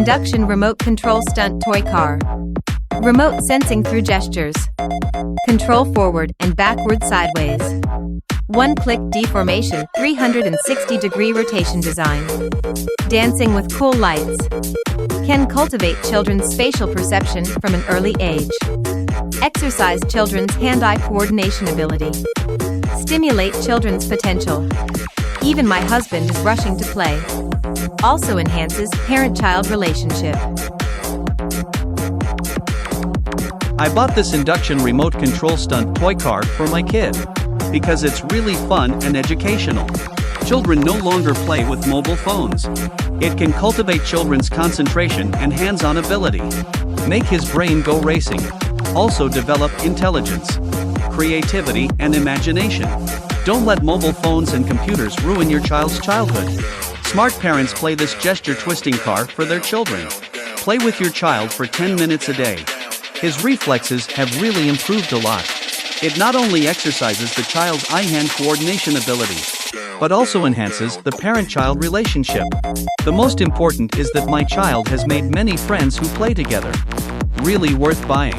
Induction remote control stunt toy car. Remote sensing through gestures. Control forward and backward sideways. One-click deformation, 360-degree rotation design. Dancing with cool lights. Can cultivate children's spatial perception from an early age. Exercise children's hand-eye coordination ability. Stimulate children's potential. Even my husband is rushing to play. Also enhances parent-child relationship. I bought this Induction remote control stunt toy car for my kid because it's really fun and educational. Children no longer play with mobile phones. It can cultivate children's concentration and hands-on ability, make his brain go racing, also develop intelligence, creativity, and imagination. Don't let mobile phones and computers ruin your child's childhood. Smart parents play this gesture twisting car for their children. Play with your child for 10 minutes a day. His reflexes have really improved a lot. It not only exercises the child's eye-hand coordination ability, but also enhances the parent-child relationship. The most important is that my child has made many friends who play together. Really worth buying.